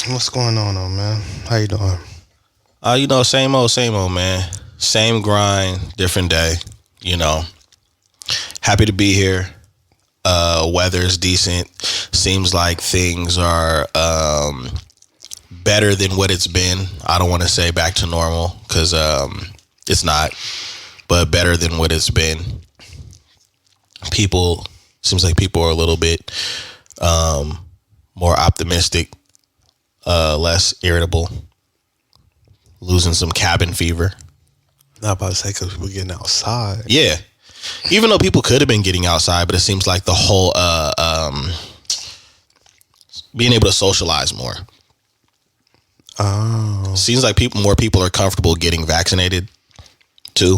What's going on, man? How you doing? Same old, man. Same grind, different day. You know, happy to be here. Weather's decent. Seems like things are better than what it's been. I don't want to say back to normal because it's not, but better than what it's been. People seems like people are a little bit more optimistic, less irritable, losing some cabin fever. Not about to say because people getting outside. Yeah. Even though people could have been getting outside, but it seems like the whole being able to socialize more. Oh, Seems like more people are comfortable getting vaccinated too.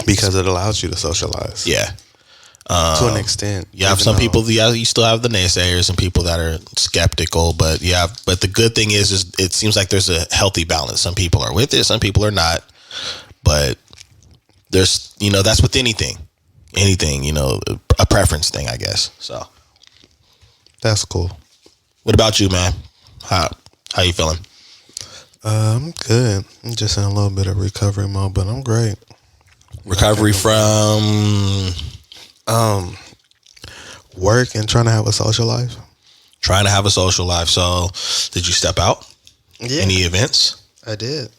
because it allows you to socialize. Yeah. To an extent. You have even some though- people, yeah, you still have the naysayers and people that are skeptical, but yeah, but the good thing is it seems like there's a healthy balance. Some people are with it, some people are not, but there's, that's with anything, a preference thing, I guess. So That's cool. what about you, man? How you feeling? I'm good. I'm just in a little bit of recovery mode, but I'm great. Recovery from Work and trying to have a social life. trying to have a social life. So did you step out? Yeah, Any events? I did.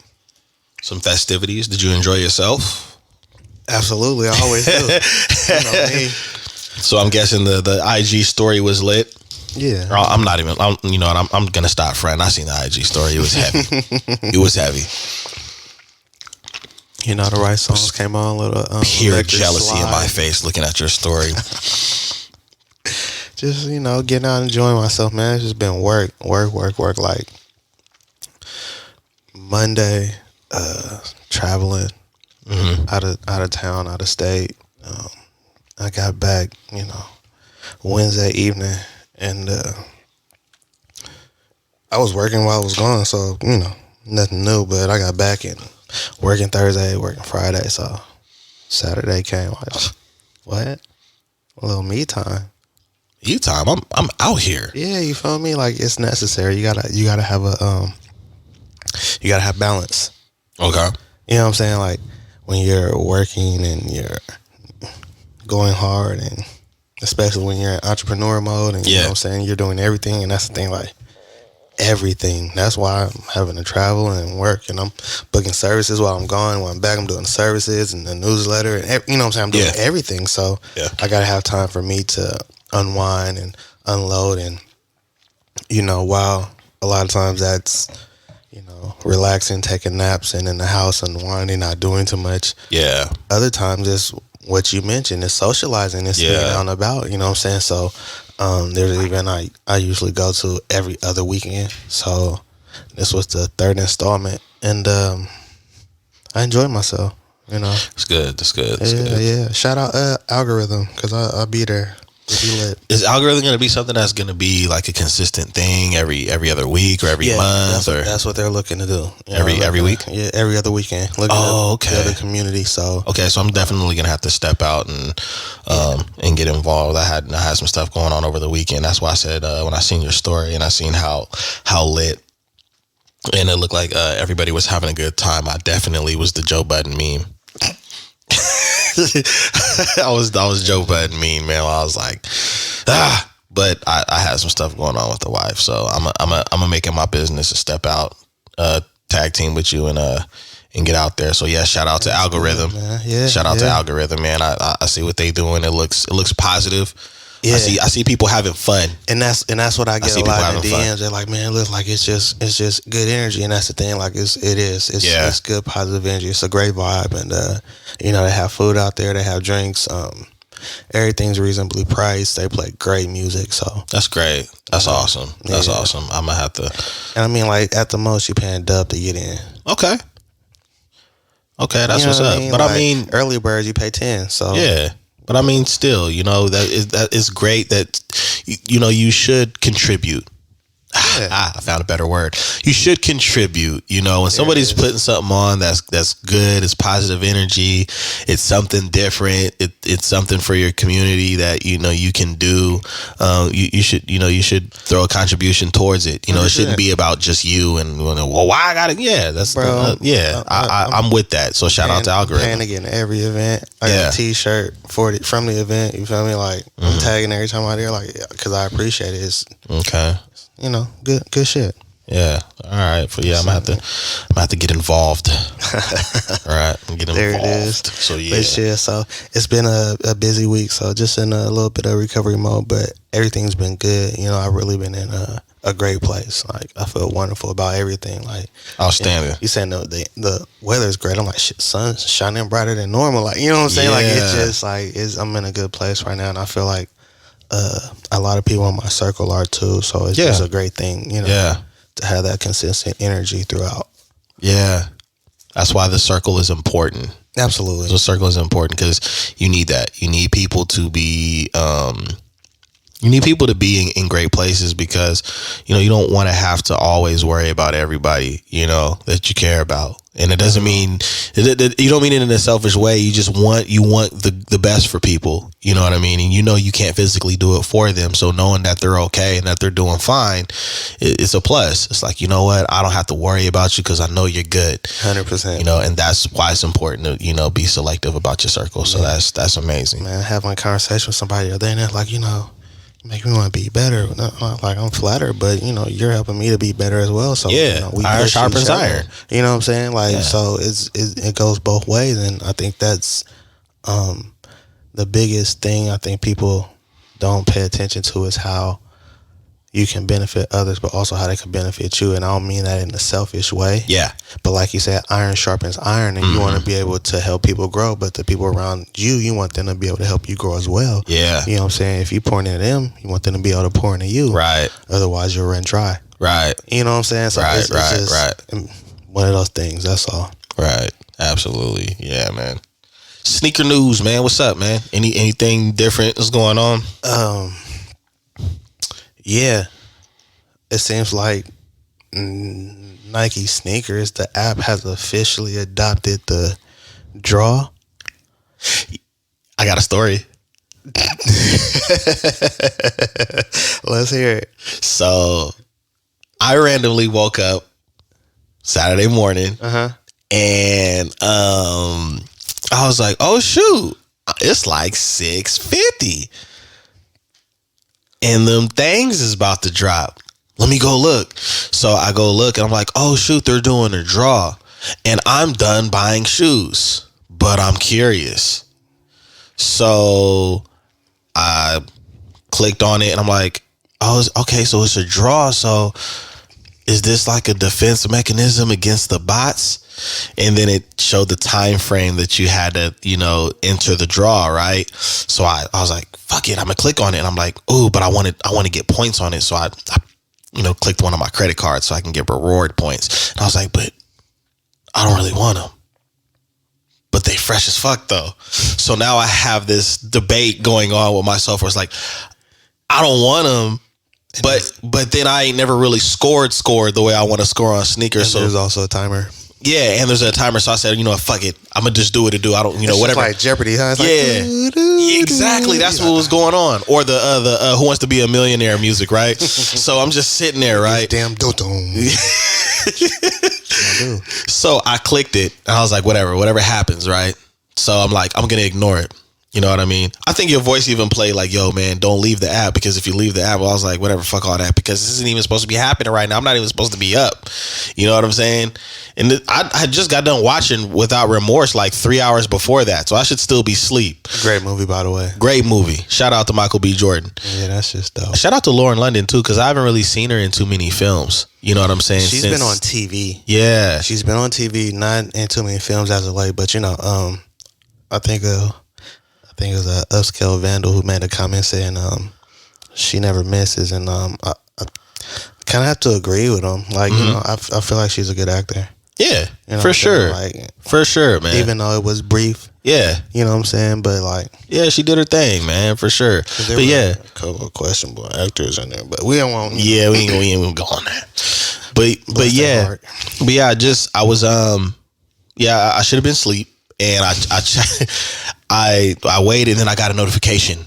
Some festivities? Did you enjoy yourself? Absolutely, I always do. You know me. So I'm guessing the IG story was lit. Yeah. I'm not even. I'm gonna stop fronting. I seen the IG story. It was heavy. It was heavy. You know, the right songs came on. Little Pure record jealousy in my slide. face looking at your story. Just getting out and enjoying myself, man. It's just been work. Like Monday, traveling out of town, out of state. I got back, Wednesday evening, and I was working while I was gone, so nothing new. But I got back and working Thursday, working Friday, so Saturday came. Like, what? A little me time. You time. I'm out here. Yeah, you feel me? Like it's necessary. You gotta have you gotta have balance. Okay. You know what I'm saying? Like when you're working and you're going hard, and especially when you're in entrepreneur mode, and you know what I'm saying, you're doing everything, and that's the thing, like everything. That's why I'm having to travel and work, and I'm booking services while I'm gone. When I'm back, I'm doing services and the newsletter, and you know what I'm saying. I'm doing everything, so I gotta have time for me to unwind and unload, and while a lot of times that's relaxing, taking naps, and in the house unwinding, not doing too much. Yeah. Other times it's what you mentioned, is socializing, it's being out and about. You know what I'm saying? So there's an event I usually go to every other weekend. So this was the third installment, and I enjoyed myself. It's good. That's good. That's Yeah, good. yeah. Shout out Algorithm, because I'll be there. It'll be lit. Is algorithm going to be something that's going to be like a consistent thing every other week or every month, or that's what they're looking to do. every week? Yeah, every other weekend. Looking Okay. at the other community. So Okay, so I'm definitely gonna have to step out and get involved. I had some stuff going on over the weekend. That's why I said when I seen your story and I seen how lit, and it looked like everybody was having a good time. I definitely was the Joe Budden meme. I was Joe Budden meme, man. I was like, but I had some stuff going on with the wife, so I'm make it my business to step out, tag team with you, and get out there. So yeah, shout out to Algorithm. Yeah, Shout out to Algorithm, man. I see what they doing. It looks positive. Yeah. I see people having fun. And that's what I get see a lot in people having DMs. They're like, man, it looks like it's just good energy, and that's the thing. Like it's good positive energy. It's a great vibe, and they have food out there. They have drinks. Everything's reasonably priced. They play great music. So That's great. That's awesome. That's awesome. I'm gonna have to. and I mean, like at the most, you paying dub to get in. Okay, that's You know what's what up. mean? But Like, I mean, early birds you pay 10. So yeah. But I mean, still, that is great that you should contribute. I found a better word. You should contribute. You know, when somebody's putting something on that's good, it's positive energy, it's something different, it's something for your community that you can do. You should throw a contribution towards it. You know, it shouldn't be about just you and well, why I got it. Yeah, that's I'm with that. So shout out to Algorithm. Paying to get in every event. I got a T-shirt from the event. You feel me? Like I'm tagging every time I'm there, like because I appreciate it. It's okay. Good shit. Yeah. All right. I'm gonna have to get involved. All right. Get involved. There it is. So yeah. But yeah. So it's been a busy week. So just in a little bit of recovery mode, but everything's been good. I've really been in a great place. Like I feel wonderful about everything. Like outstanding. You saying the weather's great. I'm like shit. Sun's shining brighter than normal. Like you know what I'm saying. Yeah. Like it's just like I'm in a good place right now, and I feel like. A lot of people in my circle are too, so it's just a great thing, to have that consistent energy throughout. Yeah, that's why the circle is important. Absolutely, the circle is important because you need that. You need people to be, in great places because you don't want to have to always worry about everybody that you care about. And it doesn't mean you don't mean it in a selfish way. You just want the best for people. You know what I mean? And you can't physically do it for them. So knowing that they're okay and that they're doing fine, it's a plus. It's like, you know what? I don't have to worry about you because I know you're good. 100%. And that's why it's important to be selective about your circle. So that's amazing. Man, having a conversation with somebody the other day, and they're like, make me want to be better. Not like I'm flattered, but you're helping me to be better as well. So we iron sharpens iron. You know what I'm saying? Like so, it goes both ways, and I think that's the biggest thing. I think people don't pay attention to is how you can benefit others, but also how they can benefit you. And I don't mean that in a selfish way. Yeah. But like you said, iron sharpens iron, and you want to be able to help people grow, but the people around you want them to be able to help you grow as well. Yeah. You know what I'm saying? If you pour into them, you want them to be able to pour into you. Right. Otherwise, you'll run dry. Right. You know what I'm saying? So it's just one of those things. That's all. Right. Absolutely. Yeah, man. Sneaker news, man. What's up, man? Anything different that's going on? Yeah, it seems like Nike sneakers, the app has officially adopted the draw. I got a story. Let's hear it. So I randomly woke up Saturday morning and I was like, oh shoot, it's like $650. And them things is about to drop. Let me go look. So I go look and I'm like, oh shoot, they're doing a draw. And I'm done buying shoes, but I'm curious. So I clicked on it and I'm like, oh, okay, so it's a draw. So is this like a defense mechanism against the bots? And then it showed the time frame that you had to, enter the draw, right? So I was like, fuck it, I'm gonna click on it. And I'm like, ooh, but I want to get points on it. So I clicked one of my credit cards so I can get reward points. And I was like, but I don't really want them. But they fresh as fuck though. So now I have this debate going on with myself where it's like, I don't want them. But then I ain't never really scored the way I want to score on sneakers. And so there's also a timer. Yeah, and there's a timer, so I said, fuck it, I'm gonna just do what it do. I don't, it's whatever. Like Jeopardy, huh? It's like, exactly. That's what was going on. Or the Who Wants to Be a Millionaire music, right? So I'm just sitting there, right? Damn dum. So I clicked it, and I was like, whatever happens, right? So I'm like, I'm gonna ignore it. You know what I mean? I think your voice even played like, yo, man, don't leave the app, because if you leave the app, I was like, whatever, fuck all that, because this isn't even supposed to be happening right now. I'm not even supposed to be up. You know what I'm saying? And I just got done watching Without Remorse like 3 hours before that, so I should still be asleep. Great movie, by the way. Great movie. Shout out to Michael B. Jordan. Yeah, that's just dope. Shout out to Lauren London, too, because I haven't really seen her in too many films. You know what I'm saying? She's been on TV. Yeah. She's been on TV, not in too many films as of late, but, I think it was a Upscale Vandal who made a comment saying she never misses, and I kind of have to agree with him. Like, I feel like she's a good actor. Yeah, You know for sure. For sure, man. Even though it was brief. Yeah. You know what I'm saying? But like, yeah, she did her thing, man, for sure. But yeah, a couple of questionable actors in there, but we don't want. Yeah, we ain't go on that. But yeah, I was I should have been asleep, and I waited, and then I got a notification.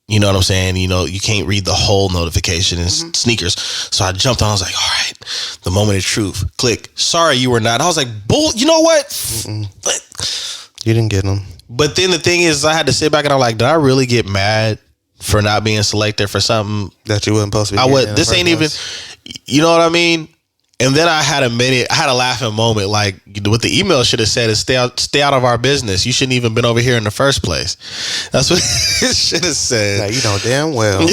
You know what I'm saying? You know, you can't read the whole notification in sneakers. So I jumped on. I was like, all right, the moment of truth. Click. Sorry, you were not. I was like, bull. You know what? You didn't get them. But then the thing is, I had to sit back and I'm like, did I really get mad for not being selected for something that you wasn't supposed to be? I would. This ain't even. You know what I mean? And then I had a laughing moment. Like, what the email should have said is stay out of our business. You shouldn't even been over here in the first place. That's what it should have said. Now, you know damn well.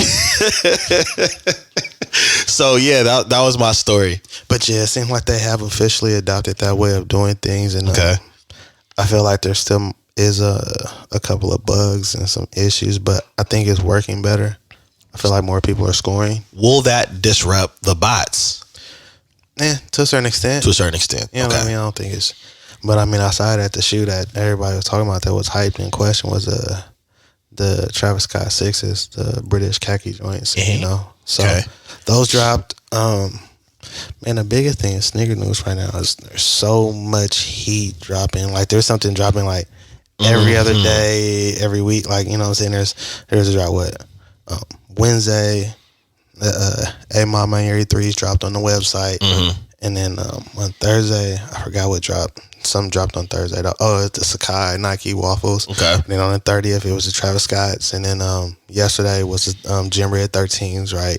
So yeah, that was my story. But yeah, it seems like they have officially adopted that way of doing things. And I feel like there still is a couple of bugs and some issues, but I think it's working better. I feel like more people are scoring. Will that disrupt the bots? Yeah, to a certain extent. To a certain extent. You know what I mean? I don't think it's... But I mean, outside at the shoe that everybody was talking about that was hyped in question was the Travis Scott Sixes, the British khaki joints, you know? So those dropped. Man, the biggest thing in sneaker news right now is there's so much heat dropping. Like, there's something dropping like every other day, every week. Like, you know what I'm saying? There's a drop, Wednesday... A Mama and 3s dropped on the website, and then on Thursday, I forgot what dropped. Something dropped on Thursday. It's the Sakai Nike waffles. Okay. And then on the 30th, it was the Travis Scott's, and then yesterday was the Gym Red 13s, right?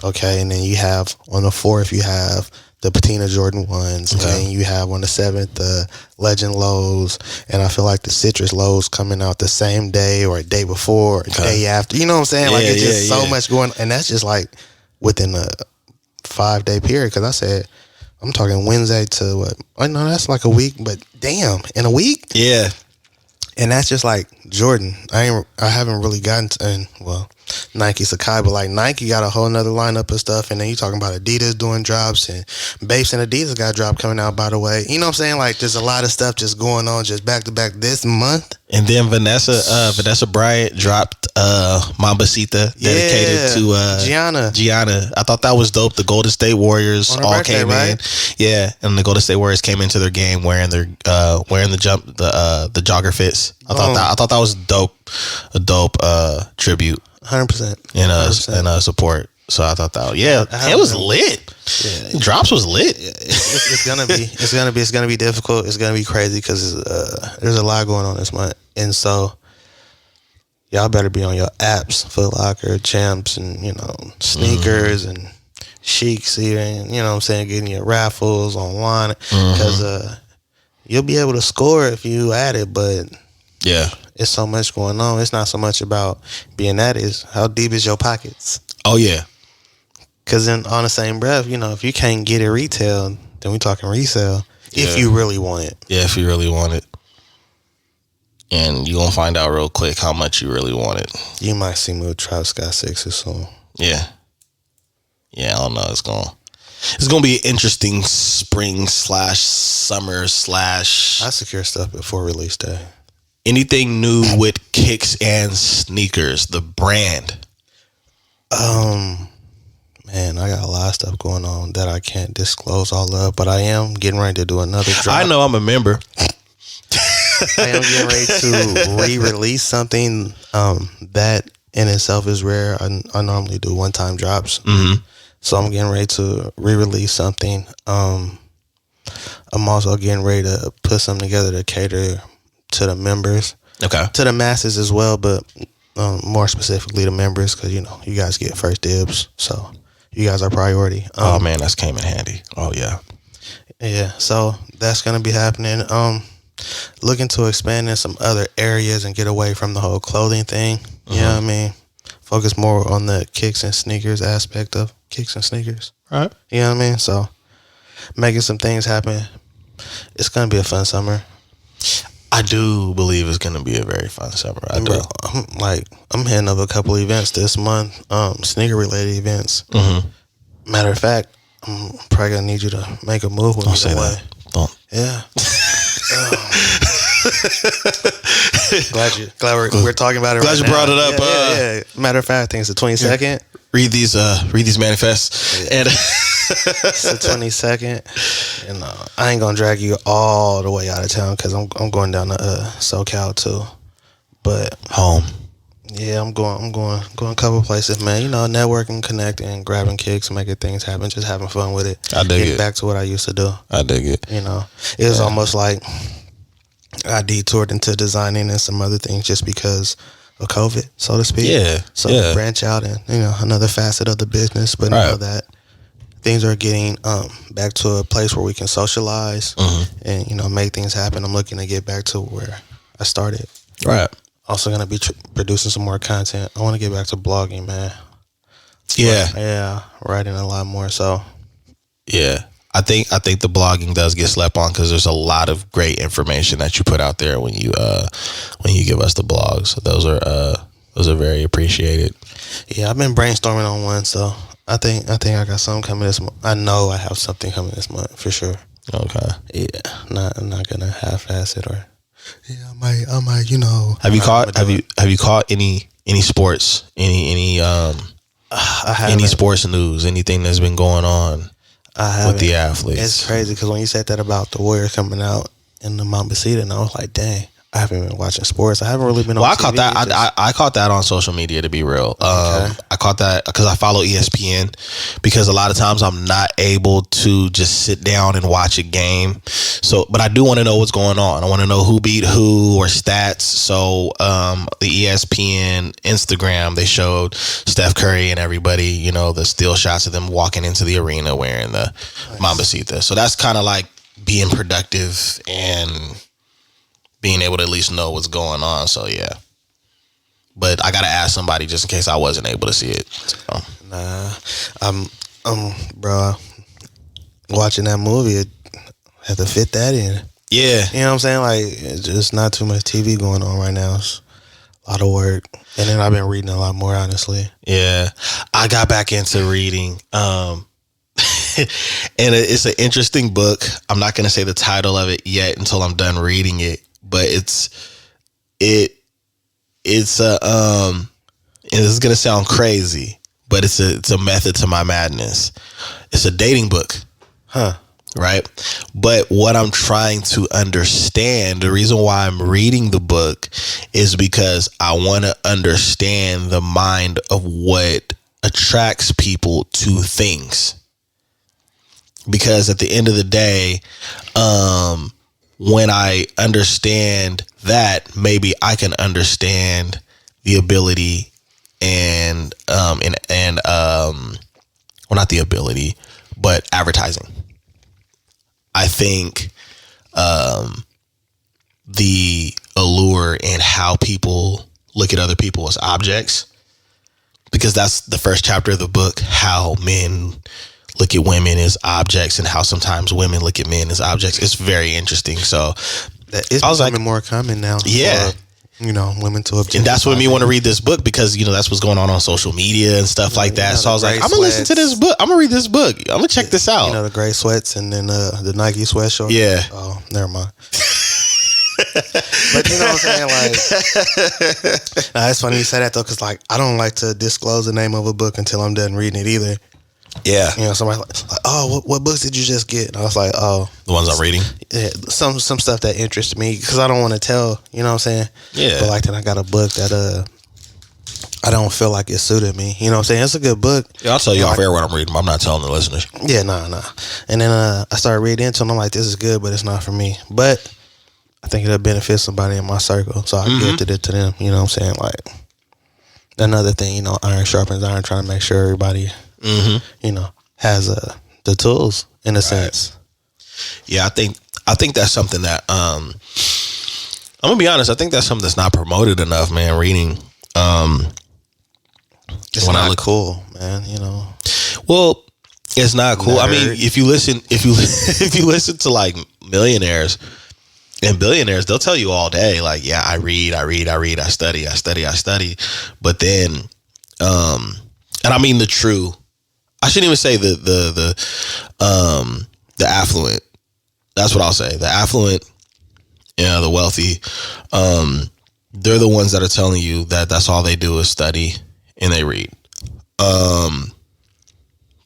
Okay. And then you have on the 4th, you have the Patina Jordan 1s, and then you have on the 7th the Legend Lows, and I feel like the Citrus Lows coming out the same day or a day before, or day after. You know what I'm saying? Like, it's just so much going, and that's just like within a 5-day period. Because I said, I'm talking Wednesday to what? I know that's like a week, but damn, in a week? Yeah. And that's just like Jordan. I haven't really gotten to, Nike Sakai, but like Nike got a whole nother lineup of stuff, and then you talking about Adidas doing drops, and Bapes and Adidas got a drop coming out, by the way. You know what I'm saying? Like, there's a lot of stuff just going on just back to back this month. And then Vanessa Bryant dropped Mambacita dedicated to Gianna. I thought that was dope. The Golden State Warriors all came in. Yeah, and the Golden State Warriors came into their game wearing the jogger fits. I thought that was dope. A dope tribute. 100%. And support. So I thought that it was lit. Yeah, drops was lit. Yeah, it's gonna be difficult. It's gonna be crazy because there's a lot going on this month, and so y'all better be on your apps, Foot Locker, Champs, and sneakers and Sheiks even. You know what I'm saying? Getting your raffles online because you'll be able to score if you add it, but it's so much going on. It's not so much about being at it. It's how deep is your pockets. Oh yeah. Because then on the same breath, if you can't get it retail, then we talking resale. If you really want it. Yeah, if you really want it. And you gonna find out real quick how much you really want it. You might see me with Travis Scott Sixes soon. Yeah. Yeah, I don't know. It's gonna be an interesting spring / summer / I secure stuff before release day. Anything new with kicks and sneakers, the brand? Man, I got a lot of stuff going on that I can't disclose all of, but I am getting ready to do another drop. I know, I'm a member. I am getting ready to re-release something that in itself is rare. I normally do one-time drops. So I'm getting ready to re-release something. I'm also getting ready to put something together to cater to the members. Okay. To the masses as well, but more specifically the members, because you guys get first dibs, so you guys are priority. Oh man, that's came in handy. Oh yeah. So that's gonna be happening. Looking to expand in some other areas and get away from the whole clothing thing. You know what I mean? Focus more on the kicks and sneakers aspect of kicks and sneakers. Right. You know what I mean? So making some things happen. It's gonna be a fun summer. I do believe it's going to be a very fun summer. I do. I'm hitting up a couple events this month, sneaker related events. Matter of fact, I'm probably gonna need you to make a move with me. Yeah. Glad we're talking about it. Glad you brought it up. Yeah. Matter of fact, I think it's the 22nd. Read these manifests. Yeah. And it's the 22nd, and I ain't gonna drag you all the way out of town because I'm going down to SoCal too. But home. Yeah, I'm going a couple places, man. Networking, connecting, grabbing kicks, making things happen, just having fun with it. I dig Getting it. back to what I used to do. I dig it. It was almost like I detoured into designing and some other things just because of COVID, so to speak. Yeah. So branch out and another facet of the business, but right. know that things are getting back to a place where we can socialize and make things happen. I'm looking to get back to where I started. Right. Also gonna be producing some more content. I want to get back to blogging, man. Yeah, writing a lot more. So yeah, I think the blogging does get slept on because there's a lot of great information that you put out there when you give us the blogs. So those are very appreciated. Yeah, I've been brainstorming on one, so I think I got something coming this month. I know I have something coming this month for sure. Okay. Yeah, I'm not gonna half-ass it or. Yeah, I might. Have you caught any sports? Any sports news? Anything that's been going on with the athletes? It's crazy because when you said that about the Warriors coming out in the Mambasita, and I was like, dang. I haven't been watching sports. I haven't really been on TV. I caught that. I caught that on social media, to be real. I caught that because I follow ESPN, because a lot of times I'm not able to just sit down and watch a game. So, but I do want to know what's going on. I want to know who beat who or stats. So the ESPN Instagram, they showed Steph Curry and everybody, the still shots of them walking into the arena wearing the Mambasita. So that's kind of like being productive and being able to at least know what's going on. So yeah, but I gotta ask somebody just in case I wasn't able to see it. So. Bro, watching that movie, it had to fit that in. Yeah, you know what I'm saying? Like, it's just not too much TV going on right now. It's a lot of work, and then I've been reading a lot more, honestly. Yeah, I got back into reading. And it's an interesting book. I'm not gonna say the title of it yet until I'm done reading it. But it's and this is gonna sound crazy, but it's a method to my madness. It's a dating book, right? But what I'm trying to understand, the reason why I'm reading the book is because I want to understand the mind of what attracts people to things. Because at the end of the day, when I understand that, maybe I can understand the ability and well, not the ability, but advertising. I think the allure and how people look at other people as objects, because that's the first chapter of the book, how men look at women as objects and how sometimes women look at men as objects. It's very interesting. So it's becoming more common now. Yeah. For, women to objectify. And that's what made me want to read this book, because, that's what's going on social media and stuff like that. So I was like, I'm going to listen to this book. I'm going to read this book. I'm going to check this out. The gray sweats and then the Nike sweatshirt. Yeah. Oh, never mind. But you know what I'm saying? Like, it's funny you say that though, because I don't like to disclose the name of a book until I'm done reading it either. Yeah. Somebody like, oh, what books did you just get? And I was like, oh, the ones I'm reading. Yeah, some stuff that interests me, because I don't want to tell. You know what I'm saying? Yeah. But then I got a book that I don't feel like it suited me. You know what I'm saying? It's a good book. Yeah, I'll tell you off air what I'm reading. I'm not telling the listeners. Yeah, nah. And then I started reading into it, and I'm like, this is good, but it's not for me. But I think it'll benefit somebody in my circle, so I gifted it to them. You know what I'm saying? Like, another thing, iron sharpens iron, trying to make sure everybody, has the tools in a sense. Yeah, I think that's something that I'm gonna be honest. I think that's something that's not promoted enough, man. Reading, it's when not cool, man. Well, it's not cool. Nerd. I mean, if you listen to like millionaires and billionaires, they'll tell you all day, like, yeah, I read, I study. But then, and I mean the true. I shouldn't even say the affluent. That's what I'll say. The affluent, the wealthy, they're the ones that are telling you that that's all they do is study and they read.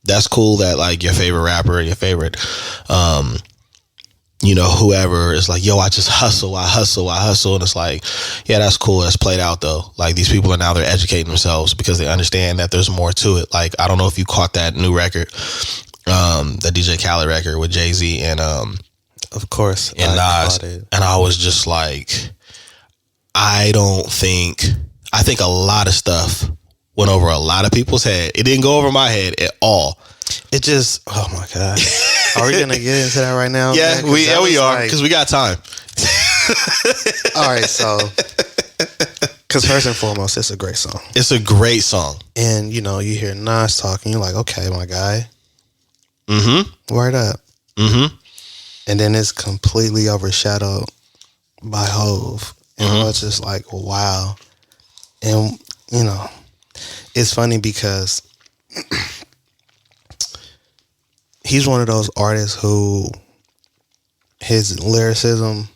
That's cool that like your favorite rapper, your favorite, whoever is like, yo, I just hustle. And it's like, yeah, that's cool. That's played out though. Like these people are now, they're educating themselves because they understand that there's more to it. Like, I don't know if you caught that new record, the DJ Khaled record with Jay-Z and, of course, and Nas. And I was just like, I think a lot of stuff went over a lot of people's head. It didn't go over my head at all. It just, oh my God. Are we going to get into that right now? Yeah, we are, because we got time. All right, so, because first and foremost, it's a great song. It's a great song. And, you hear Nas talking, you're like, okay, my guy. Mm-hmm. Word up. Mm-hmm. And then it's completely overshadowed by Hove. And it's just like, wow. And, it's funny because he's one of those artists who his lyricism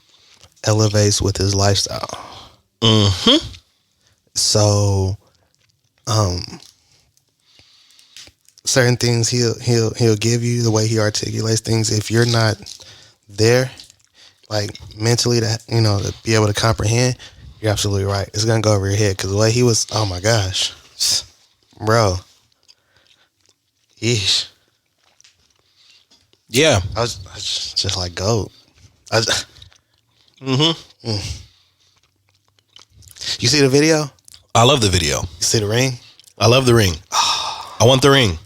elevates with his lifestyle. Mm-hmm. So, certain things he'll give you, the way he articulates things, if you're not there, like mentally, to be able to comprehend, you're absolutely right. It's gonna go over your head because the way he was, oh my gosh, bro, yeesh. Yeah, I was just like goat. You see the video? I love the video. You see the ring? I love the ring. I want the ring.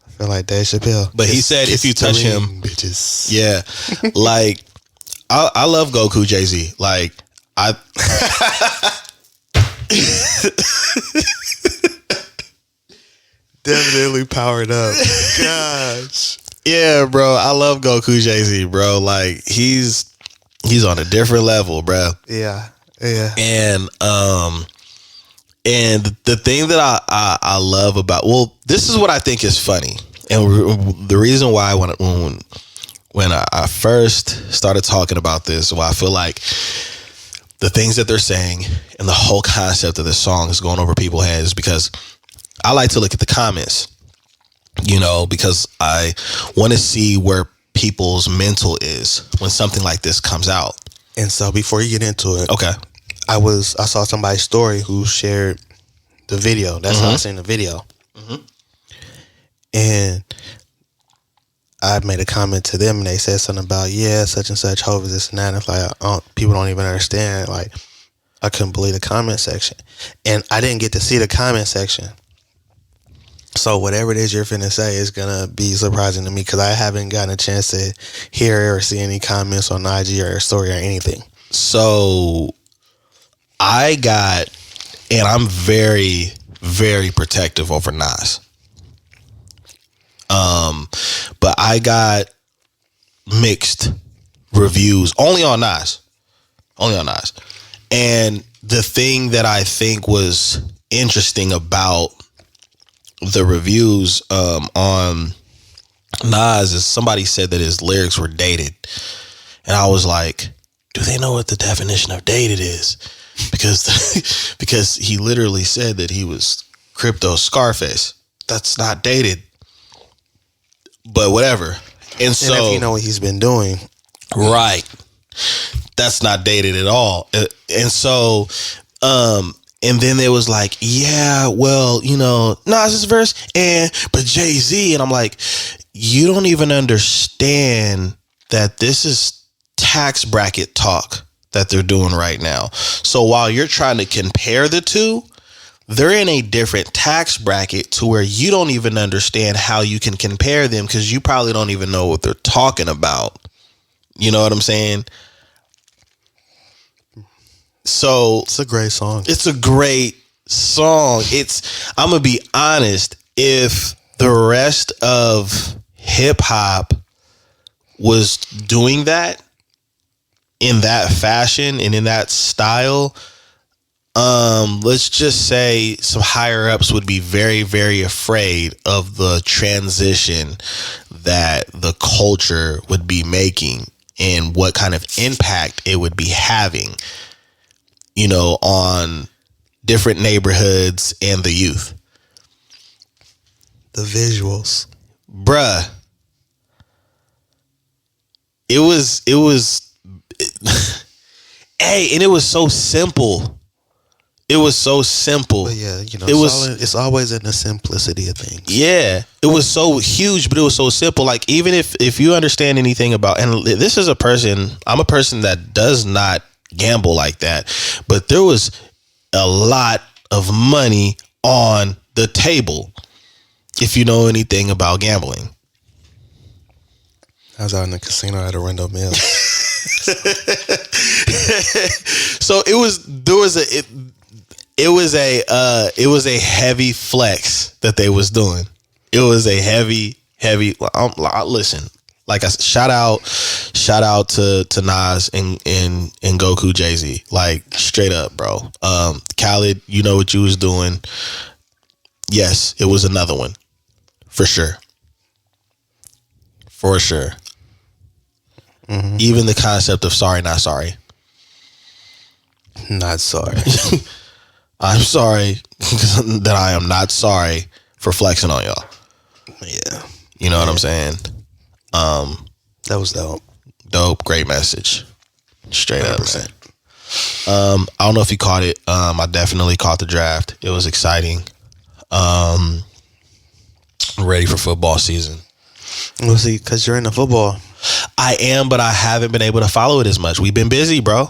I feel like Dave Chappelle. But he said if you touch him, bitches. Yeah, like I love Goku Jay-Z. Like I. Definitely powered up. Gosh. Yeah, bro. I love Goku Jay-Z, bro. Like he's on a different level, bro. Yeah. Yeah. And the thing that I love about, well, this is what I think is funny. And the reason why when I first started talking about this, well, I feel like the things that they're saying and the whole concept of this song is going over people's heads because I like to look at the comments, because I want to see where people's mental is when something like this comes out. And so before you get into it, okay, I saw somebody's story who shared the video. That's how I seen the video. And I made a comment to them and they said something about, yeah, such and such, Hov is this and that. And it's like, people don't even understand. Like, I couldn't believe the comment section. And I didn't get to see the comment section. So whatever it is you're finna say is gonna be surprising to me because I haven't gotten a chance to hear or see any comments on IG or story or anything. So and I'm very, very protective over Nas. But I got mixed reviews only on Nas. And the thing that I think was interesting about the reviews on Nas is somebody said that his lyrics were dated. And I was like, do they know what the definition of dated is? Because he literally said that he was Crypto Scarface. That's not dated. But whatever. And so if you know what he's been doing. Right. That's not dated at all. And so and then there was like, yeah, well, Nas's verse but Jay-Z, and I'm like, you don't even understand that this is tax bracket talk that they're doing right now. So while you're trying to compare the two, they're in a different tax bracket to where you don't even understand how you can compare them because you probably don't even know what they're talking about. You know what I'm saying? So it's a great song. It's a great song. I'm going to be honest, if the rest of hip hop was doing that in that fashion and in that style, let's just say some higher ups would be very, very afraid of the transition that the culture would be making and what kind of impact it would be having, you know, on different neighborhoods and the youth. The visuals. Bruh. It was hey, and it was so simple. It was so simple. But yeah, you know, it's always in the simplicity of things. Yeah. It was so huge, but it was so simple. Like, even if you understand anything about, and this is I'm a person that does not gamble like that, but there was a lot of money on the table if you know anything about gambling. I was out in the casino at Arundel Mills. So it was a heavy flex that they was doing. It was a heavy. Listen, like I said, shout out to Nas and Goku Jay-Z. Like, straight up, bro. Khaled, you know what you was doing. Yes, it was another one, for sure. Mm-hmm. Even the concept of sorry, not sorry. Not sorry. I'm sorry that I am not sorry for flexing on y'all. Yeah. You know what I'm saying? That was dope. Dope. Great message. Straight 100%. Up, man. I don't know if you caught it. I definitely caught the draft. It was exciting. Ready for football season. Well, see, because you're into football. I am, but I haven't been able to follow it as much. We've been busy, bro.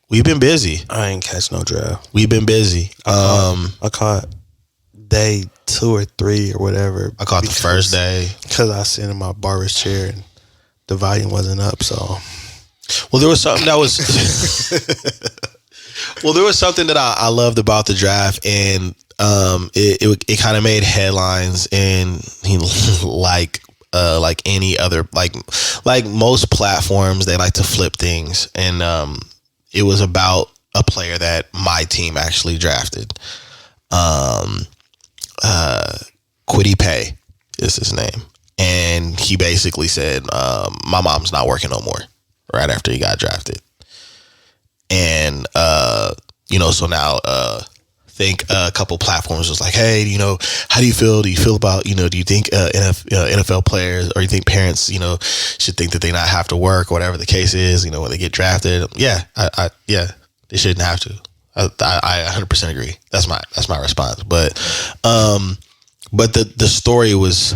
We've been busy. I ain't catch no draft. We've been busy. I caught day 2 or 3 or whatever. I caught the first day. Because I was sitting in my barber's chair and the volume wasn't up, so. Well, there was something that was... Well, there was something that I loved about the draft, and it kind of made headlines, and like any other, like most platforms, they like to flip things, and it was about a player that my team actually drafted. Kwity Paye is his name, and he basically said, my mom's not working no more, right after he got drafted. And you know, so now think a couple platforms was like, hey, you know, how do you feel? Do you feel about, you know, do you think NFL players, or you think parents, you know, should think that they not have to work, or whatever the case is, you know, when they get drafted? Yeah, yeah, they shouldn't have to. I 100% agree. That's my response. But the story was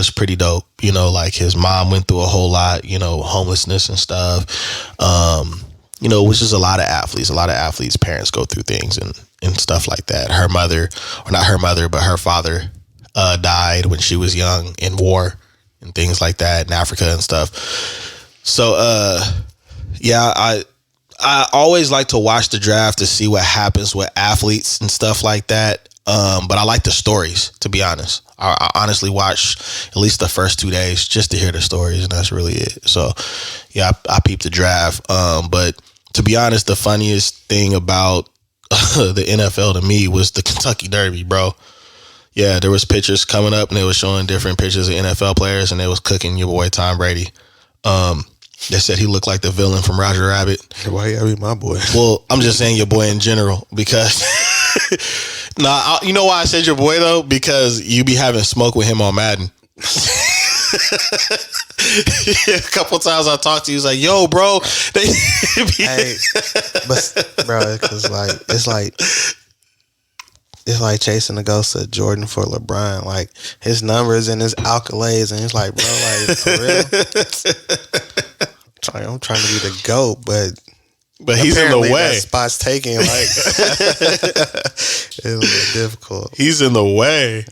pretty dope. You know, like, his mom went through a whole lot, you know, homelessness and stuff. You know, which is a lot of athletes' parents go through things and stuff like that. Her mother, or not her mother, but her father died when she was young in war and things like that in Africa and stuff. So, yeah, I always like to watch the draft to see what happens with athletes and stuff like that. But I like the stories, to be honest. I honestly watch at least the first 2 days just to hear the stories, and that's really it. So, yeah, I peeped the draft. But to be honest, the funniest thing about the NFL to me was the Kentucky Derby, bro. Yeah, there was pictures coming up, and they was showing different pictures of NFL players, and they was cooking your boy Tom Brady. They said he looked like the villain from Roger Rabbit. Why you gotta be my boy? Well, I'm just saying your boy in general, because... Nah, you know why I said your boy, though? Because you be having smoke with him on Madden. A couple times I talked to you, he's like, yo, bro. Hey, but, bro, because, like, it's like chasing the ghost of Jordan for LeBron. Like, his numbers and his accolades, and it's like, bro, like, for real? I'm trying to be the GOAT, but he's in the way. That spot's taken. Like, it's a little difficult. He's in the way.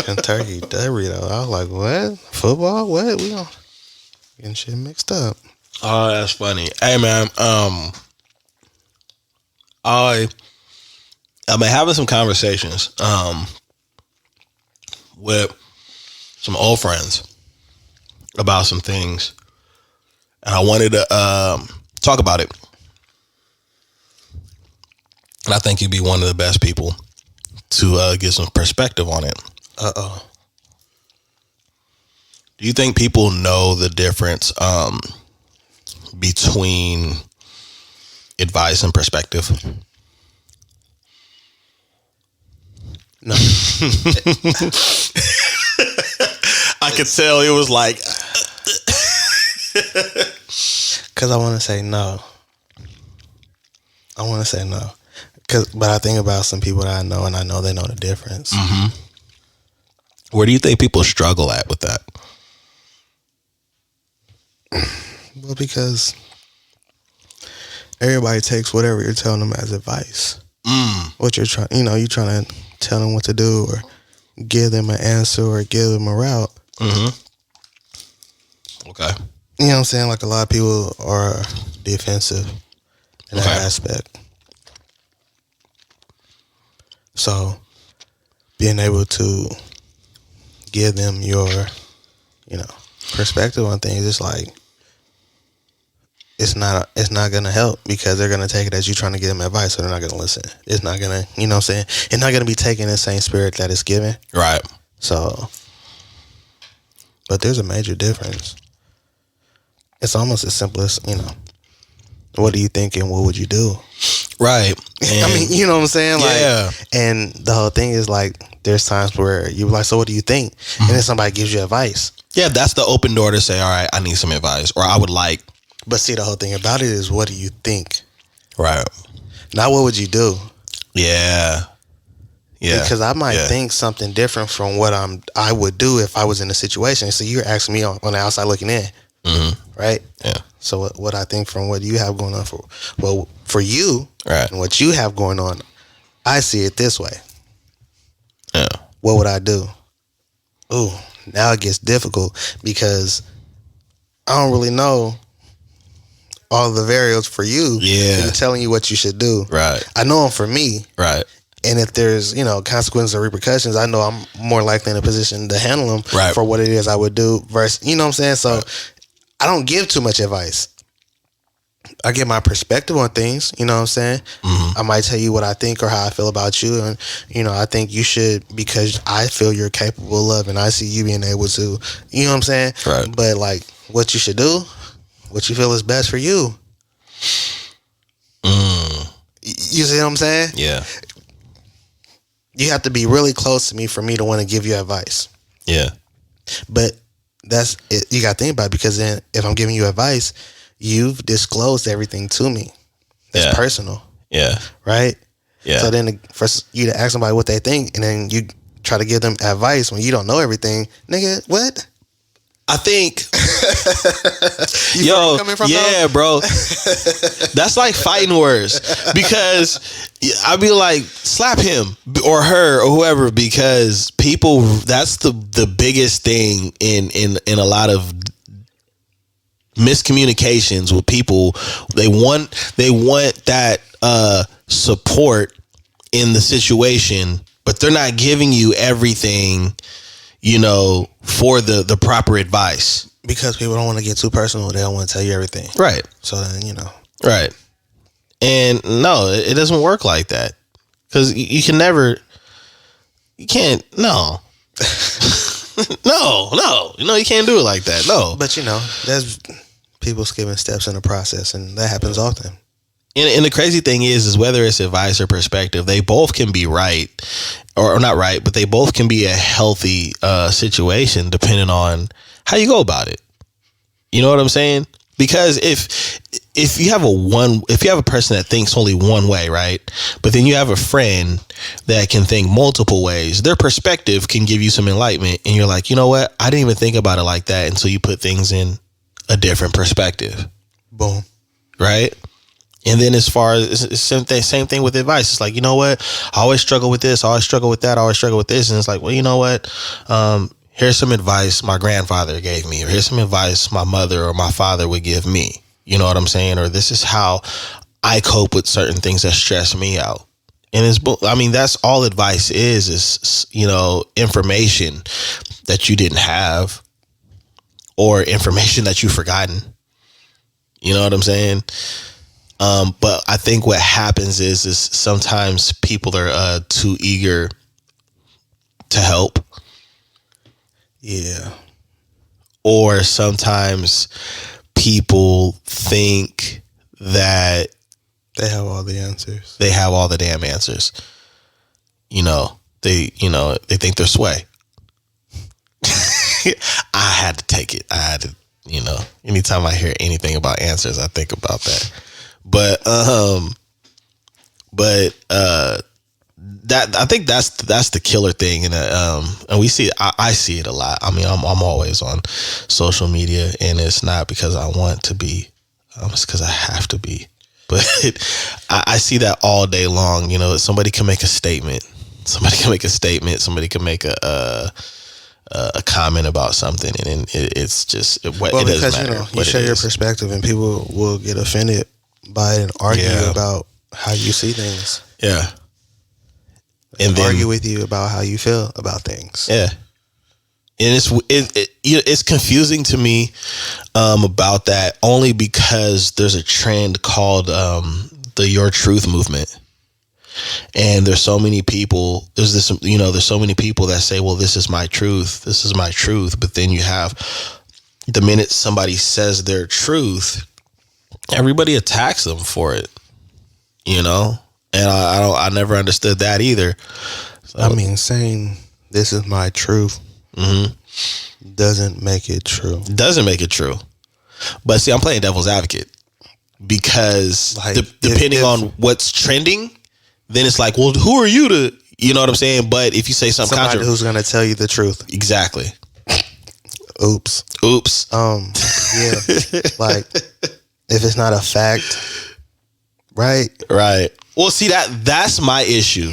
Kentucky Derby, though. I was like, what? Football? What? We all getting shit mixed up. Oh, that's funny. Hey, man. I've been having some conversations with some old friends about some things, and I wanted to talk about it. And I think you'd be one of the best people to get some perspective on it. Uh-oh. Do you think people know the difference between advice and perspective? No. I could tell it was like, because I want to say no. But I think about some people that I know, and I know they know the difference. Mm-hmm. Where do you think people struggle at with that? Well, because everybody takes whatever you're telling them as advice. What you're trying, you're trying to tell them what to do, or give them an answer, or give them a route. Mm-hmm. Okay. You know what I'm saying? Like, a lot of people are defensive in that aspect. So, being able to give them your, perspective on things, it's like, it's not gonna help, because they're gonna take it as you trying to give them advice, so they're not gonna listen. It's not gonna, you know what I'm saying? It's not gonna be taken in the same spirit that it's given. Right. So, but there's a major difference. It's almost as simple as, what do you think and what would you do? Right. I mean, you know what I'm saying? Yeah. Like, and the whole thing is like, there's times where you're like, so what do you think? And then somebody gives you advice. Yeah, that's the open door to say, all right, I need some advice, or I would like. But see, the whole thing about it is, what do you think? Right. Not what would you do? Yeah. Yeah. Because I might think something different from what I would do if I was in a situation. So you're asking me on the outside looking in, right? Yeah. So what I think from what you have going on for you, right, and what you have going on, I see it this way. Yeah. What would I do? Ooh, now it gets difficult, because I don't really know all the variables for you. Yeah. And telling you what you should do. Right. I know them for me. Right. And if there's, consequences or repercussions, I know I'm more likely in a position to handle them for what it is I would do versus, you know what I'm saying? So I don't give too much advice. I get my perspective on things, you know what I'm saying? I might tell you what I think or how I feel about you. And, I think you should, because I feel you're capable of, and I see you being able to, you know what I'm saying? Right. But like, what you should do, what you feel is best for you. You see what I'm saying? Yeah. You have to be really close to me for me to want to give you advice. Yeah. But that's it. You got to think about it, because then if I'm giving you advice, you've disclosed everything to me. That's personal. Yeah. Right? Yeah. So then for you to ask somebody what they think, and then you try to give them advice when you don't know everything, nigga, what? I think, though? bro, that's like fighting words, because I'd be like, slap him or her or whoever, because people, that's the biggest thing in a lot of miscommunications with people. They want that support in the situation, but they're not giving you everything, for the proper advice. Because people don't want to get too personal. They don't want to tell you everything. Right. So then, Right. And no, it doesn't work like that. Because you can't, no. no. You can't do it like that. No. But, there's people skipping steps in the process, and that happens often. And the crazy thing is whether it's advice or perspective, they both can be right, or not right, but they both can be a healthy situation depending on how you go about it. You know what I'm saying? Because if you have a person that thinks only one way, right? But then you have a friend that can think multiple ways, their perspective can give you some enlightenment, and you're like, you know what? I didn't even think about it like that until you put things in a different perspective. Boom. Right? And then as far as it's same thing with advice, it's like, you know what? I always struggle with this. I always struggle with that. I always struggle with this. And it's like, well, you know what? Here's some advice my grandfather gave me, or here's some advice my mother or my father would give me. You know what I'm saying? Or this is how I cope with certain things that stress me out. And that's all advice is, information that you didn't have, or information that you've forgotten. You know what I'm saying? But I think what happens is sometimes people are too eager to help. Yeah. or sometimes people think that they have all the answers. They have all the damn answers. They think they're sway. I had to take it. I had to, anytime I hear anything about answers, I think about that. But that, I think that's the killer thing. And we see, I see it a lot. I mean, I'm always on social media, and it's not because I want to be, it's because I have to be. But I see that all day long. Somebody can make a statement. Somebody can make a comment about something, and it's just it doesn't matter. You share your perspective, and people will get offended by it and argue about how you see things. Yeah, and then argue with you about how you feel about things. Yeah, and it's confusing to me about that, only because there's a trend called the Your Truth movement. And there's so many people, there's so many people that say, well, this is my truth. But then you have, the minute somebody says their truth, everybody attacks them for it, and I never understood that either. So, I mean, saying this is my truth doesn't make it true. But see, I'm playing devil's advocate, because depending on what's trending, then it's like, well, who are you to, you know what I'm saying? But if you say somebody who's going to tell you the truth. Exactly. Oops. Yeah. Like, if it's not a fact, right? Right. Well, see, that's my issue,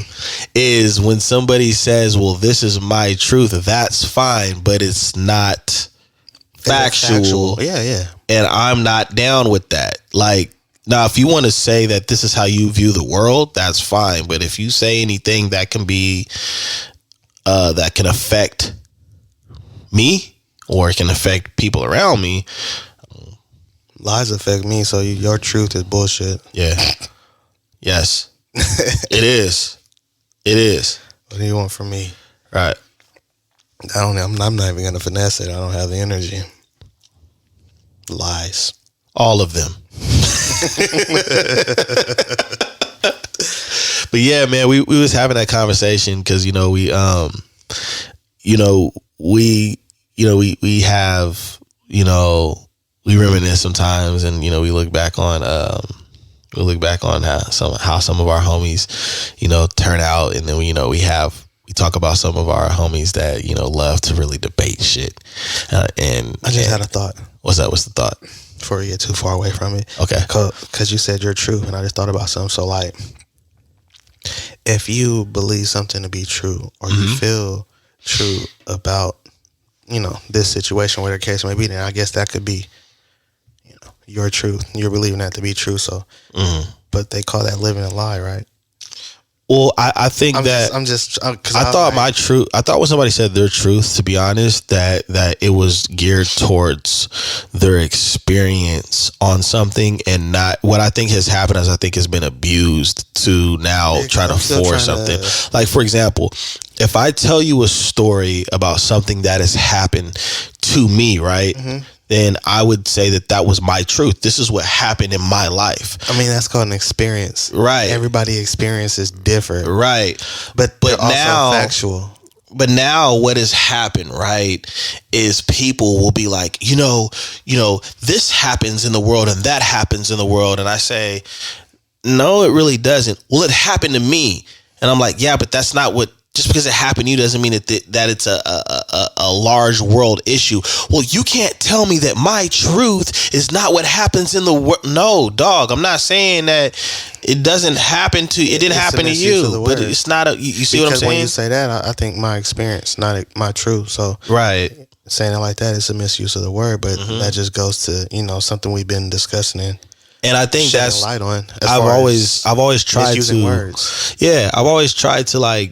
is when somebody says, well, this is my truth, that's fine, but it's not factual. Yeah. And I'm not down with that. Like, now, if you want to say that this is how you view the world, that's fine. But if you say anything that can be, that can affect me, or it can affect people around me. Lies affect me, so your truth is bullshit. Yeah. Yes. It is. What do you want from me? Right. I'm not even going to finesse it. I don't have the energy. Lies. All of them. But yeah, man, we was having that conversation because we have we reminisce sometimes, and we look back on how some of our homies turn out, and then we talk about some of our homies that love to really debate shit. And I just had a thought. What's that? What's the thought? Before we get too far away from it. Okay. Because you said you're true, and I just thought about something. So, like, if you believe something to be true, or you feel true about, this situation, whatever the case may be, then I guess that could be, your truth. You're believing that to be true. So, but they call that living a lie, right? Well, I think I thought when somebody said their truth, to be honest, that it was geared towards their experience on something, and not what I think has happened is I think has been abused to now try to force something. Like, for example, if I tell you a story about something that has happened to me, right? Then I would say that was my truth. This is what happened in my life. I mean, that's called an experience. Right. Everybody's experience is different. Right. But also now, factual. But now what has happened, right, is people will be like, this happens in the world and that happens in the world. And I say, no, it really doesn't. Well, it happened to me. And I'm like, yeah, but that's not what, just because it happened to you doesn't mean that it's a large world issue. Well, you can't tell me that my truth is not what happens in the world. No, dog. I'm not saying that it doesn't happen to you. It didn't happen to you, but it's not you see what I'm saying? When you say that, I think my experience, not my truth. So right, saying it like that is a misuse of the word, but that just goes to something we've been discussing and I think that's light on. I've always tried to words. Yeah, I've always tried to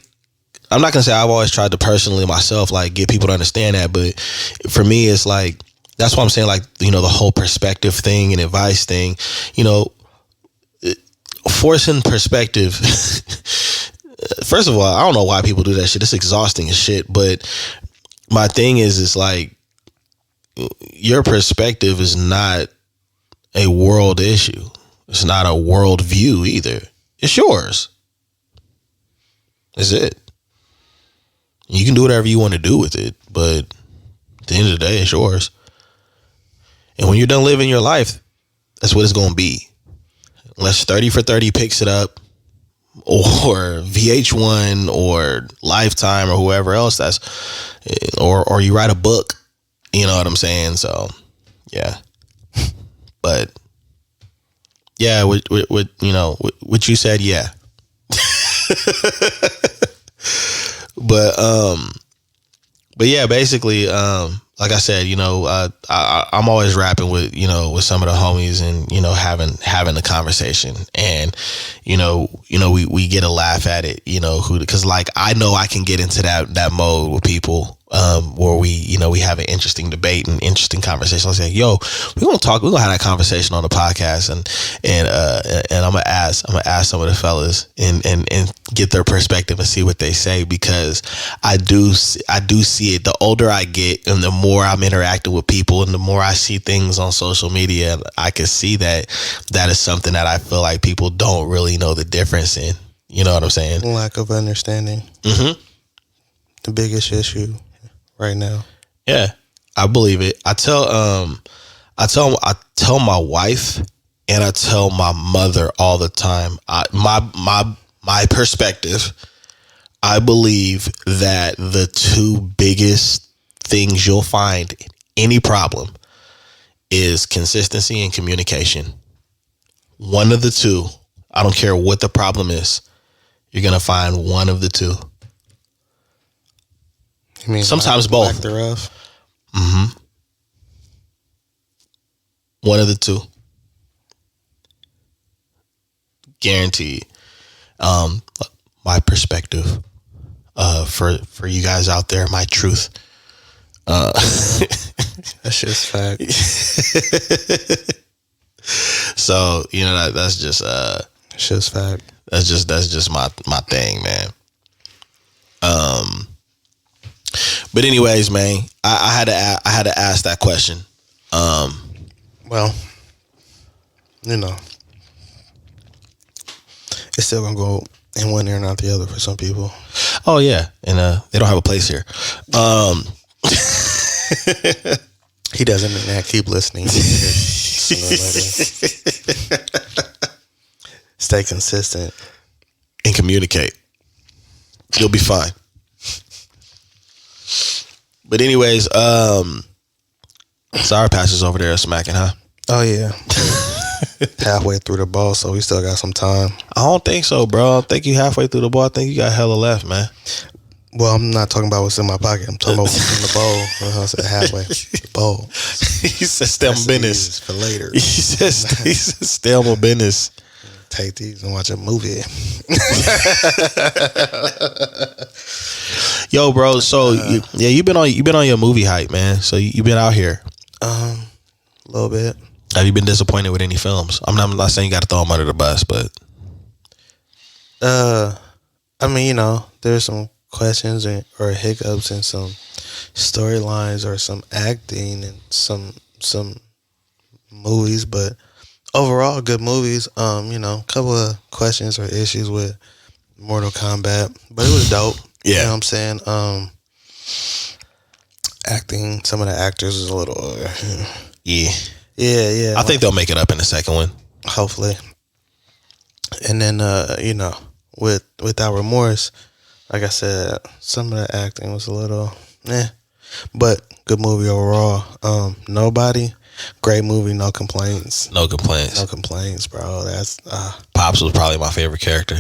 I'm not gonna say I've always tried to personally myself get people to understand that, but for me it's that's why I'm saying the whole perspective thing and advice thing, forcing perspective. First of all, I don't know why people do that shit. It's exhausting as shit. But my thing is your perspective is not a world issue. It's not a world view either. It's yours. That's it. You can do whatever you want to do with it, but at the end of the day, it's yours. And when you're done living your life, that's what it's going to be. Unless 30 for 30 picks it up, or VH1 or Lifetime or whoever else or you write a book, you know what I'm saying? So yeah, but yeah, what you know, what you said, yeah. But yeah, basically, like I said, you know, I'm always rapping with, you know, with some of the homies, and, you know, having a conversation, and, you know, we get a laugh at it, you know, because like, I know I can get into that mode with people, where we, you know, we have an interesting debate and interesting conversation. I say, yo, we're gonna have that conversation on the podcast, and I'm gonna ask some of the fellas and get their perspective and see what they say, because I do see it. The older I get and the more I'm interacting with people and the more I see things on social media, I can see that is something that I feel like people don't really know the difference in. You know what I'm saying? Lack of understanding. Mm-hmm. The biggest issue right now. Yeah, I believe it. I tell my wife and I tell my mother all the time. My perspective. I believe that the two biggest things you'll find in any problem is consistency and communication. One of the two. I don't care what the problem is. You're gonna find one of the two. You mean sometimes both? Lack thereof? Mm-hmm. One of the two. Guaranteed. My perspective. For you guys out there, my truth. That's just fact. So, you know, that's just it's just fact. That's just my thing, man. But anyways, man, I had to ask that question. Well, you know, it's still gonna go in one ear and out the other for some people. Oh yeah, and they don't have a place here. He doesn't mean that. Keep listening. Stay consistent and communicate. You'll be fine. But anyways, Sour Patch is over there smacking, huh? Oh yeah. Halfway through the ball, so we still got some time. I don't think so, bro. I think you halfway through the ball. I think you got hella left, man. Well, I'm not talking about what's in my pocket. I'm talking about what's in the bowl. I said halfway. The bowl. He said stale business for later. He said stale business. Take these and watch a movie. Yo, bro. So you've been on your movie hype, man. So you've been out here. A little bit. Have you been disappointed with any films? I'm not saying you got to throw them under the bus, but I mean, you know, there's some questions or hiccups in some storylines or some acting and some movies, but overall good movies. You know, a couple of questions or issues with Mortal Kombat, but it was dope. Yeah. You know what I'm saying? Acting, some of the actors is a little yeah. I think they'll make it up in the second one. Hopefully. And then you know, without remorse, like I said, some of the acting was a little but good movie overall. Nobody, great movie, no complaints. No complaints, bro. That's Pops was probably my favorite character.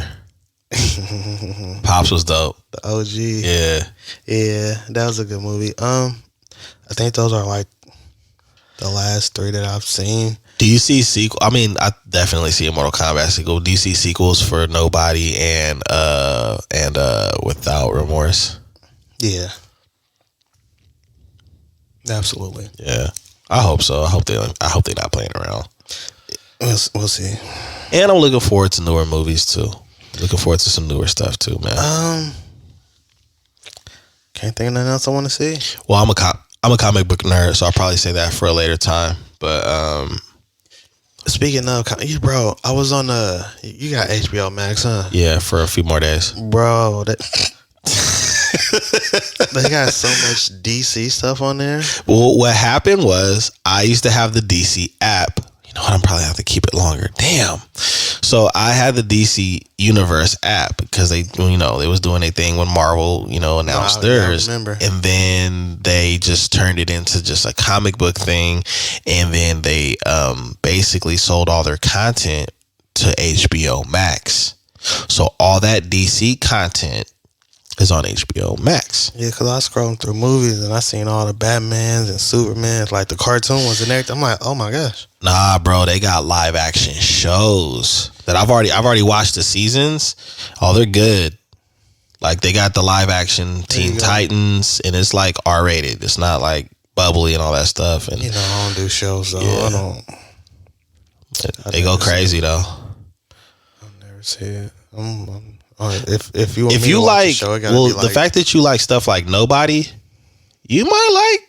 Pops was dope. The OG. Yeah, that was a good movie. I think those are like the last three that I've seen. Do you see sequel? I mean, I definitely see a Mortal Kombat sequel. Do you see sequels for Nobody and Without Remorse? Yeah, absolutely. Yeah, I hope so. I hope they're not playing around. We'll see. And I'm looking forward to newer movies too. Looking forward to some newer stuff too, man. Can't think of nothing else I want to see. Well, I'm a comic book nerd, so I'll probably say that for a later time. But speaking of, bro, I was on you got HBO Max, huh? Yeah, for a few more days, bro. They got so much DC stuff on there. Well, what happened was I used to have the DC app. You know what? I'm probably have to keep it longer. Damn. So I had the DC Universe app because they was doing a thing when Marvel, announced theirs, I remember. And then they just turned it into just a comic book thing, and then they basically sold all their content to HBO Max. So all that DC content is on HBO Max. Yeah, because I was scrolling through movies and I seen all the Batmans and Supermans, like the cartoon ones and everything. I'm like, oh my gosh. Nah, bro, they got live action shows that I've already watched the seasons. Oh, they're good. Like they got the live action Teen Titans, and it's like R-rated. It's not like bubbly and all that stuff. And I don't do shows, though. Yeah. I don't. They go crazy though. I've never seen it. If you want if me you to watch like, a show, it gotta well, be like, the fact that you like stuff like Nobody, you might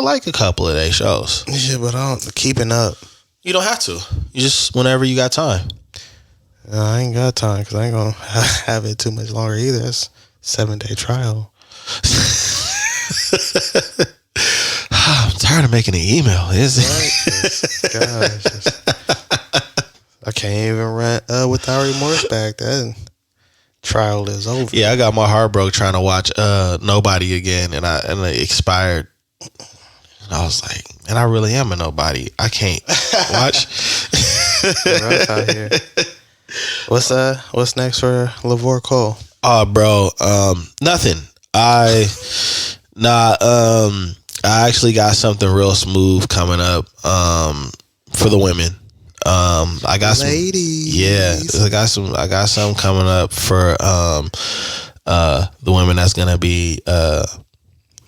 like a couple of their shows. Yeah, but I don't keeping up. You don't have to. You just whenever you got time. I ain't got time because I ain't gonna have it too much longer either. It's 7-day trial. I'm tired of making an email. Is it? Gosh, I can't even run without remorse back. That trial is over. Yeah, I got my heart broke trying to watch Nobody again, and it expired. And I was like, and I really am a nobody. I can't watch. Rough out here. What's next for LaVar Cole? Bro, nothing. I actually got something real smooth coming up for the women. I got ladies. I got some coming up for the women that's gonna be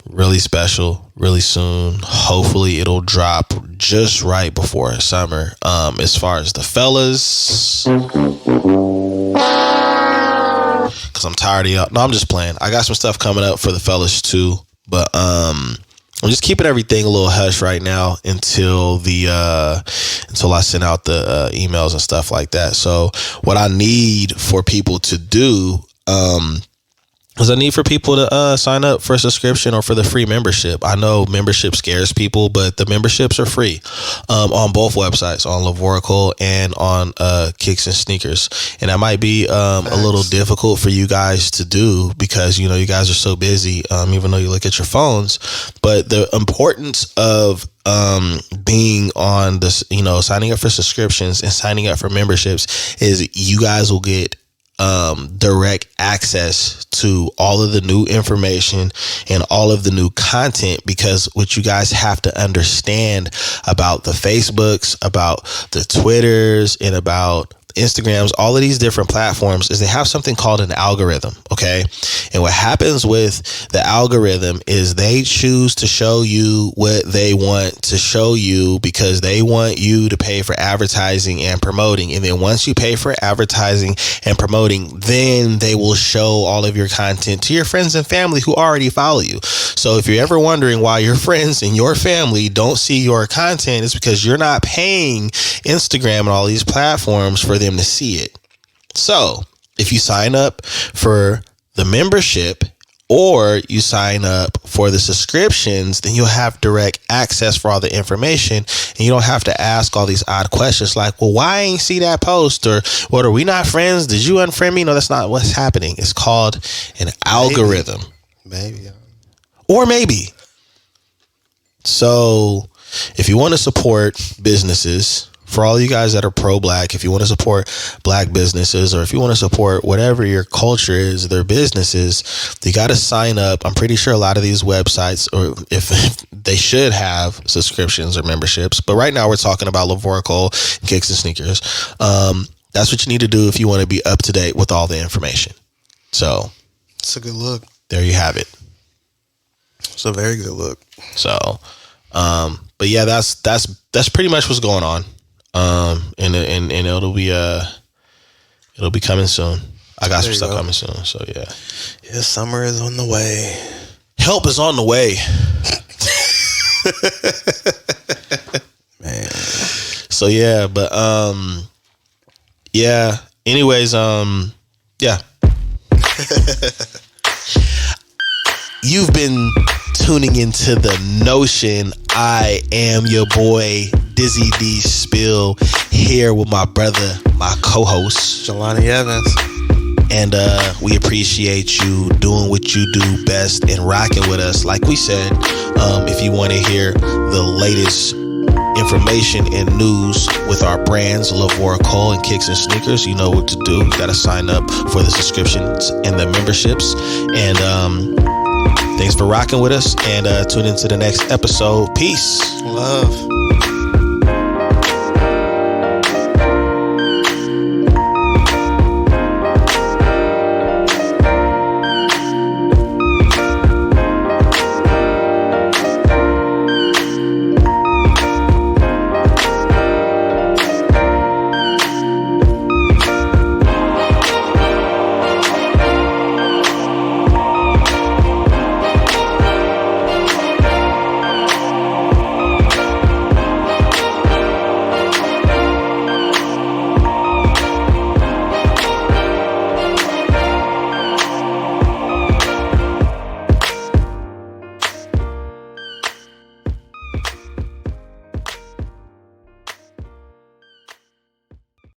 really special really soon. Hopefully it'll drop just right before summer. As far as the fellas, because I'm tired of y'all. No, I'm just playing. I got some stuff coming up for the fellas too, but I'm just keeping everything a little hush right now until I send out the emails and stuff like that. So what I need for people to do is I need for people to sign up for a subscription or for the free membership. I know membership scares people, but the memberships are free on both websites, on LaVar Cole and on Kicks and Sneakers. And that might be a little difficult for you guys to do because, you guys are so busy, even though you look at your phones. But the importance of being on this, signing up for subscriptions and signing up for memberships is you guys will get direct access to all of the new information and all of the new content, because what you guys have to understand about the Facebooks, about the Twitters, and about Instagrams, all of these different platforms, is they have something called an algorithm. Okay. And what happens with the algorithm is they choose to show you what they want to show you because they want you to pay for advertising and promoting. And then once you pay for advertising and promoting, then they will show all of your content to your friends and family who already follow you. So if you're ever wondering why your friends and your family don't see your content, it's because you're not paying Instagram and all these platforms for them to see it. So if you sign up for the membership or you sign up for the subscriptions, then you'll have direct access for all the information, and you don't have to ask all these odd questions like, well, why I ain't see that post, or what, are we not friends? Did you unfriend me? No, that's not what's happening. It's called an algorithm. Maybe. Or maybe. So if you want to support businesses, for all you guys that are pro-black, if you want to support black businesses, or if you want to support whatever your culture is, their businesses, you got to sign up. I'm pretty sure a lot of these websites, or if they should have subscriptions or memberships, but right now we're talking about LaVar Cole, Kicks and Sneakers. That's what you need to do if you want to be up to date with all the information. So it's a good look. There you have it. It's a very good look. So, but yeah, that's pretty much what's going on. And it'll be coming soon. I got some stuff coming soon. So yeah, summer is on the way. Help is on the way. Man. So yeah, but yeah. Anyways, yeah. You've been tuning into The Notion. I am your boy Dizzy D Spill, here with my brother, my co-host Jelani Evans. And we appreciate you doing what you do best and rocking with us. Like we said, if you want to hear the latest information and news with our brands, Lavora Cole and Kicks and Sneakers, you know what to do. You got to sign up for the subscriptions and the memberships. And thanks for rocking with us, and tune into the next episode. Peace. Love.